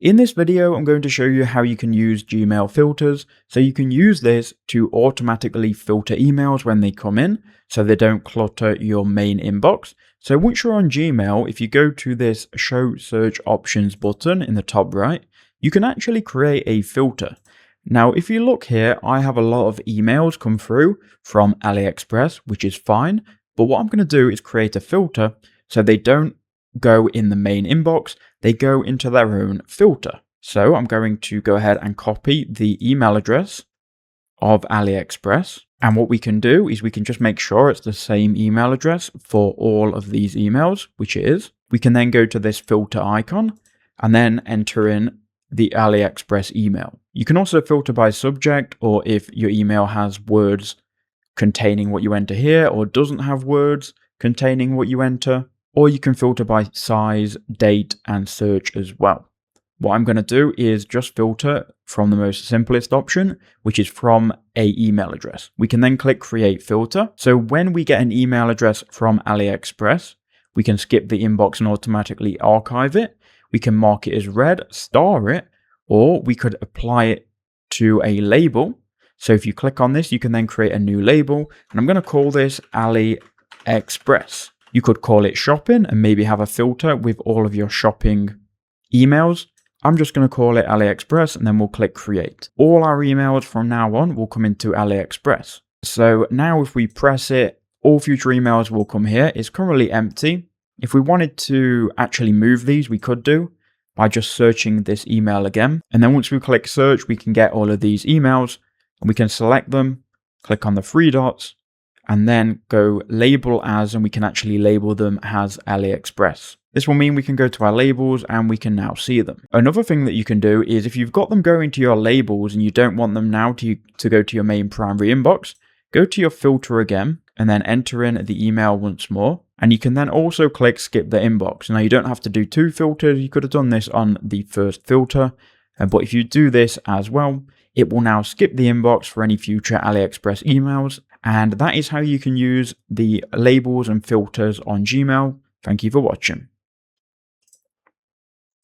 In this video, I'm going to show you how you can use Gmail filters. So you can use this to automatically filter emails when they come in, so they don't clutter your main inbox. So once you're on Gmail, if you go to this Show Search Options button in the top right, you can actually create a filter. Now, if you look here, I have a lot of emails come through from AliExpress, which is fine. But what I'm going to do is create a filter so they don't go in the main inbox, they go into their own filter. So I'm going to go ahead and copy the email address of AliExpress. And what we can do is we can just make sure it's the same email address for all of these emails, which it is. We can then go to this filter icon and then enter in the AliExpress email. You can also filter by subject, or if your email has words containing what you enter here or doesn't have words containing what you enter. Or you can filter by size, date, and search as well. What I'm going to do is just filter from the most simplest option, which is from an email address. We can then click Create Filter. So when we get an email address from AliExpress, we can skip the inbox and automatically archive it. We can mark it as read, star it, or we could apply it to a label. So if you click on this, you can then create a new label. And I'm going to call this AliExpress. You could call it shopping and maybe have a filter with all of your shopping emails. I'm just going to call it AliExpress and then we'll click create. All our emails from now on will come into AliExpress. So now if we press it, all future emails will come here. It's currently empty. If we wanted to actually move these, we could do by just searching this email again. And then once we click search, we can get all of these emails and we can select them, click on the three dots, and then go label as, and we can actually label them as AliExpress. This will mean we can go to our labels and we can now see them. Another thing that you can do is if you've got them going to your labels and you don't want them now to go to your main primary inbox, go to your filter again and then enter in the email once more. And you can then also click skip the inbox. Now you don't have to do two filters. You could have done this on the first filter, but if you do this as well, it will now skip the inbox for any future AliExpress emails. And that is how you can use the labels and filters on Gmail. Thank you for watching.